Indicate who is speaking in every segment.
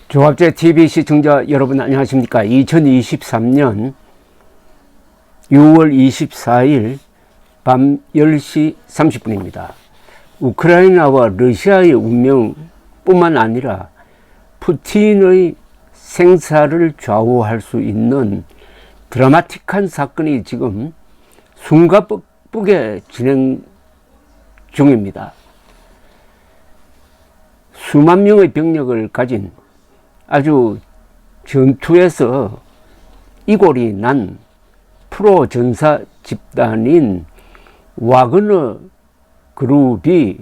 Speaker 1: 조합제 TV 시청자 여러분 안녕하십니까. 2023년 6월 24일 밤 10시 30분입니다. 우크라이나와 러시아의 운명뿐만 아니라 푸틴의 생사를 좌우할 수 있는 드라마틱한 사건이 지금 숨가쁘게 진행 중입니다. 수만 명의 병력을 가진 아주 전투에서 이골이 난 프로 전사 집단인 와그너 그룹이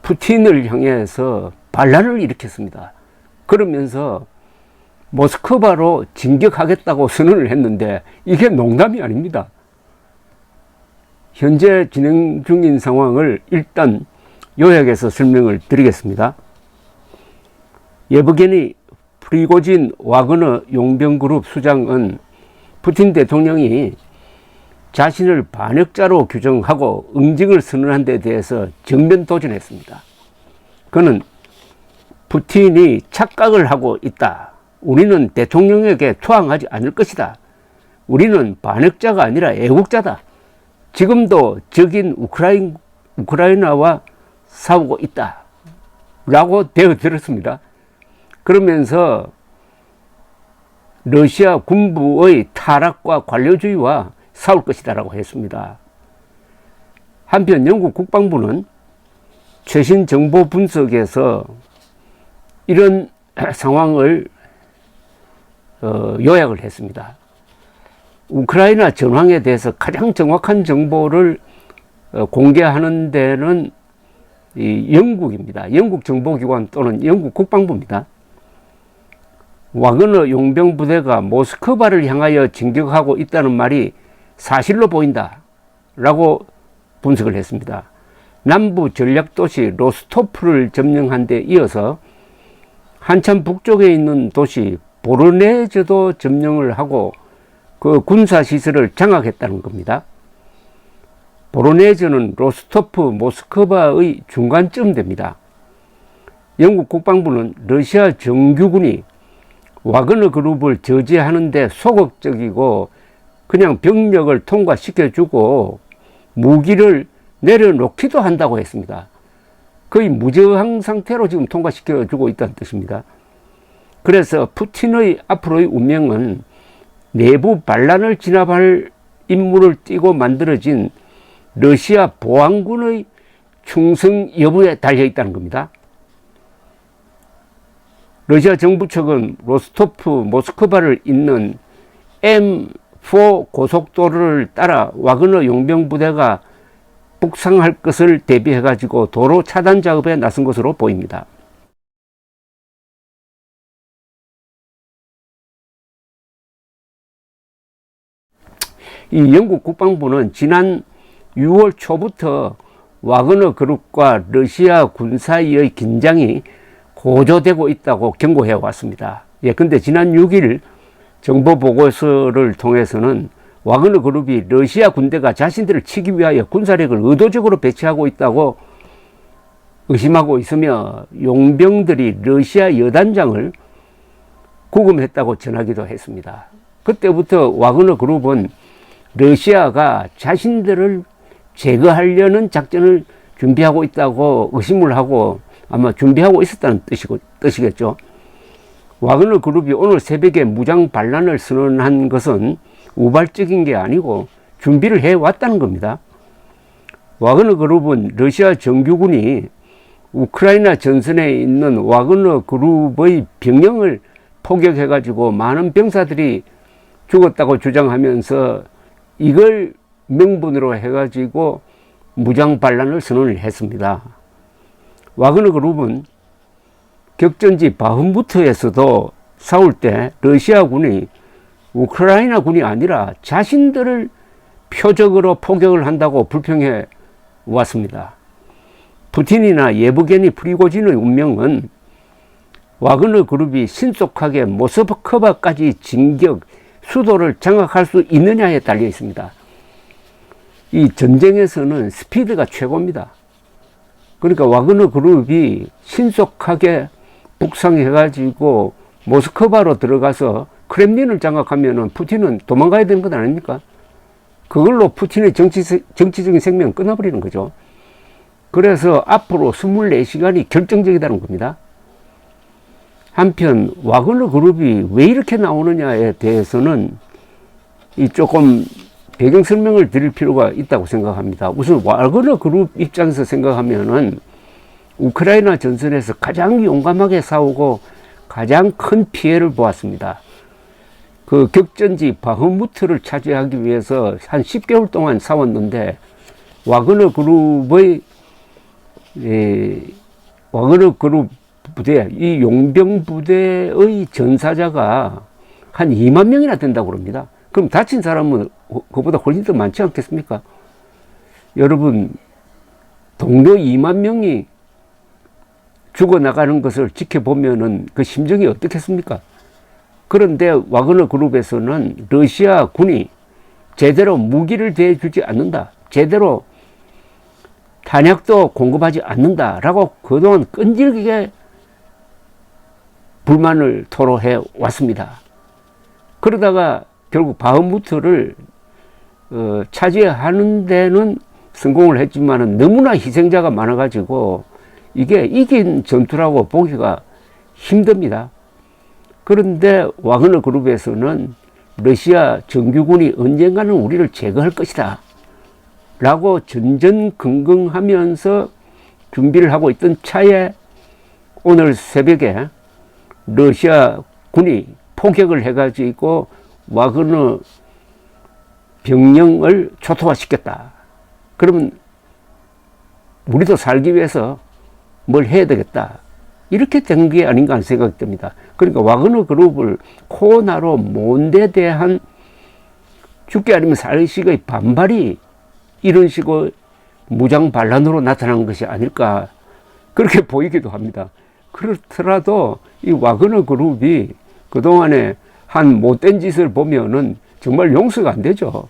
Speaker 1: 푸틴을 향해서 반란을 일으켰습니다. 그러면서 모스크바로 진격하겠다고 선언을 했는데 이게 농담이 아닙니다. 현재 진행 중인 상황을 일단 요약해서 설명을 드리겠습니다. 예브게니 프리고진 와그너 용병그룹 수장은 푸틴 대통령이 자신을 반역자로 규정하고 응징을 선언한 데 대해서 정면 도전했습니다. 그는 푸틴이 착각을 하고 있다. 우리는 대통령에게 투항하지 않을 것이다. 우리는 반역자가 아니라 애국자다. 지금도 적인 우크라이나와 싸우고 있다. 라고 되어들었습니다. 그러면서 러시아 군부의 타락과 관료주의와 싸울 것이다 라고 했습니다. 한편 영국 국방부는 최신 정보 분석에서 이런 상황을 요약을 했습니다. 우크라이나 전황에 대해서 가장 정확한 정보를 공개하는 데는 영국입니다. 영국 정보기관 또는 영국 국방부입니다. 와그너 용병부대가 모스크바를 향하여 진격하고 있다는 말이 사실로 보인다 라고 분석을 했습니다. 남부 전략도시 로스토프를 점령한 데 이어서 한참 북쪽에 있는 도시 보로네즈도 점령을 하고 그 군사시설을 장악했다는 겁니다. 보로네즈는 로스토프, 모스크바의 중간쯤 됩니다. 영국 국방부는 러시아 정규군이 와그너 그룹을 저지하는 데 소극적이고 그냥 병력을 통과시켜주고 무기를 내려놓기도 한다고 했습니다. 거의 무저항 상태로 지금 통과시켜주고 있다는 뜻입니다. 그래서 푸틴의 앞으로의 운명은 내부 반란을 진압할 임무를 띠고 만들어진 러시아 보안군의 충성 여부에 달려 있다는 겁니다. 러시아 정부 측은 로스토프, 모스크바를 잇는 M4 고속도로를 따라 와그너 용병부대가 북상할 것을 대비해가지고 도로 차단 작업에 나선 것으로 보입니다. 이 영국 국방부는 지난 6월 초부터 와그너 그룹과 러시아 군 사이의 긴장이 고조되고 있다고 경고해 왔습니다. 근데 지난 6일 정보 보고서를 통해서는 와그너 그룹이 러시아 군대가 자신들을 치기 위하여 군사력을 의도적으로 배치하고 있다고 의심하고 있으며 용병들이 러시아 여단장을 구금했다고 전하기도 했습니다. 그때부터 와그너 그룹은 러시아가 자신들을 제거하려는 작전을 준비하고 있다고 의심을 하고 아마 준비하고 있었다는 뜻이겠죠. 와그너 그룹이 오늘 새벽에 무장 반란을 선언한 것은 우발적인 게 아니고 준비를 해왔다는 겁니다. 와그너 그룹은 러시아 정규군이 우크라이나 전선에 있는 와그너 그룹의 병영을 포격해가지고 많은 병사들이 죽었다고 주장하면서 이걸 명분으로 해가지고 무장 반란을 선언을 했습니다. 와그너 그룹은 격전지 바흐무트에서도 싸울 때 러시아군이 우크라이나 군이 아니라 자신들을 표적으로 포격을 한다고 불평해 왔습니다. 푸틴이나 예브게니 프리고진의 운명은 와그너 그룹이 신속하게 모스크바까지 진격, 수도를 장악할 수 있느냐에 달려 있습니다. 이 전쟁에서는 스피드가 최고입니다. 그러니까 와그너 그룹이 신속하게 북상해가지고 모스크바로 들어가서 크렘린을 장악하면은 푸틴은 도망가야 되는 것 아닙니까? 그걸로 푸틴의 정치적인 생명은 끊어버리는 거죠. 그래서 앞으로 24시간이 결정적이다는 겁니다. 한편 와그너 그룹이 왜 이렇게 나오느냐에 대해서는 조금 배경 설명을 드릴 필요가 있다고 생각합니다. 우선 와그너 그룹 입장에서 생각하면은 우크라이나 전선에서 가장 용감하게 싸우고 가장 큰 피해를 보았습니다. 그 격전지 바흐무트를 차지하기 위해서 한 10개월 동안 싸웠는데 와그너 그룹의 와그너 그룹 부대, 이 용병 부대의 전사자가 한 2만 명이나 된다고 합니다. 그럼 다친 사람은 그보다 훨씬 더 많지 않겠습니까? 여러분, 동료 2만 명이 죽어나가는 것을 지켜보면은 그 심정이 어떻겠습니까? 그런데 와그너 그룹에서는 러시아 군이 제대로 무기를 대주지 않는다, 제대로 탄약도 공급하지 않는다라고 그동안 끈질기게 불만을 토로해 왔습니다. 그러다가 결국 바흐무트를 차지하는 데는 성공을 했지만 너무나 희생자가 많아가지고 이게 이긴 전투라고 보기가 힘듭니다. 그런데 와그너 그룹에서는 러시아 정규군이 언젠가는 우리를 제거할 것이다 라고 전전긍긍하면서 준비를 하고 있던 차에 오늘 새벽에 러시아 군이 포격을 해가지고 와그너 병력을 초토화시켰다. 그러면 우리도 살기 위해서 뭘 해야 되겠다. 이렇게 된 게 아닌가 하는 생각이 듭니다. 그러니까 와그너 그룹을 코로나로 몬데 대한 죽기 아니면 살식의 반발이 이런 식으로 무장 반란으로 나타난 것이 아닐까 그렇게 보이기도 합니다. 그렇더라도 이 와그너 그룹이 그동안에 한 못된 짓을 보면은 정말 용서가 안 되죠.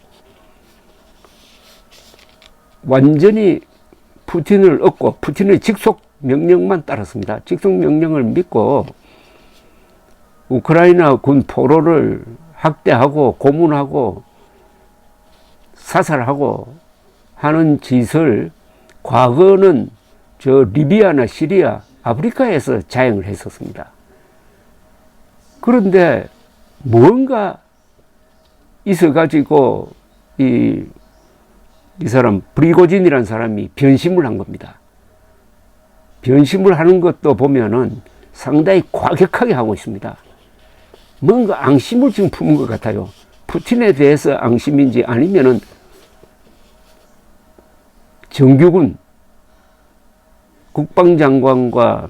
Speaker 1: 완전히 푸틴을 얻고 푸틴의 직속 명령만 따랐습니다. 직속 명령을 믿고 우크라이나 군 포로를 학대하고 고문하고 사살하고 하는 짓을 과거는 저 리비아나 시리아, 아프리카에서 자행을 했었습니다. 그런데 뭔가 있어가지고 이 사람 프리고진이라는 사람이 변심을 한 겁니다. 변심을 하는 것도 보면은 상당히 과격하게 하고 있습니다. 뭔가 앙심을 지금 품은 것 같아요. 푸틴에 대해서 앙심인지 아니면은 정규군 국방장관과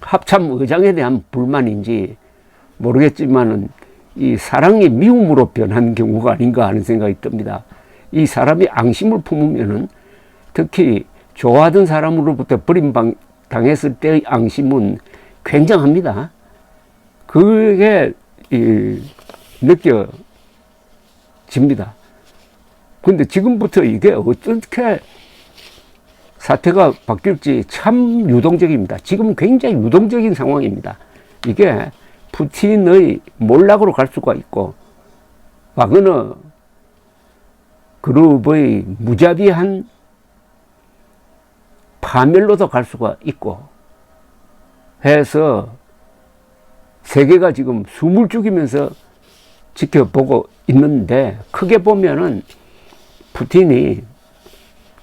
Speaker 1: 합참의장에 대한 불만인지 모르겠지만은 이 사랑이 미움으로 변한 경우가 아닌가 하는 생각이 듭니다. 이 사람이 앙심을 품으면은 특히 좋아하던 사람으로부터 버림당했을 때의 앙심은 굉장합니다. 그게 느껴집니다. 근데 지금부터 이게 어떻게 사태가 바뀔지 참 유동적입니다. 지금 굉장히 유동적인 상황입니다. 이게 푸틴의 몰락으로 갈 수가 있고 와그너 그룹의 무자비한 파멸로도 갈 수가 있고 해서 세계가 지금 숨을 죽이면서 지켜보고 있는데 크게 보면은 푸틴이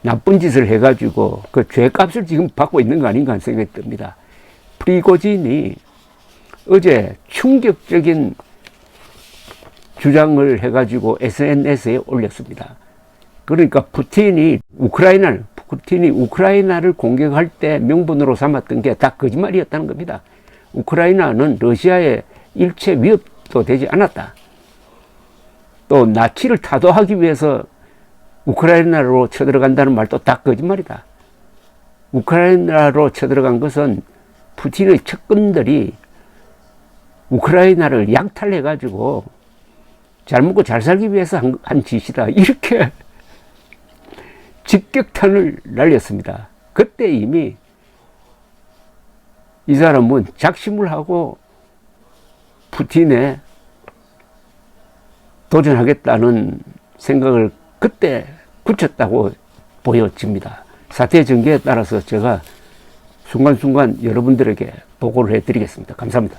Speaker 1: 나쁜 짓을 해가지고 그 죄값을 지금 받고 있는 거 아닌가 하는 생각이 듭니다. 프리고진이 어제 충격적인 주장을 해가지고 SNS에 올렸습니다. 그러니까 푸틴이 우크라이나를 공격할 때 명분으로 삼았던 게 다 거짓말이었다는 겁니다. 우크라이나는 러시아의 일체 위협도 되지 않았다. 또 나치를 타도하기 위해서 우크라이나로 쳐들어간다는 말도 다 거짓말이다. 우크라이나로 쳐들어간 것은 푸틴의 측근들이 우크라이나를 약탈해가지고 잘 먹고 잘 살기 위해서 한 짓이다. 이렇게 직격탄을 날렸습니다. 그때 이미 이 사람은 작심을 하고 푸틴에 도전하겠다는 생각을 그때 굳혔다고 보여집니다. 사태 전개에 따라서 제가 순간순간 여러분들에게 보고를 해드리겠습니다. 감사합니다.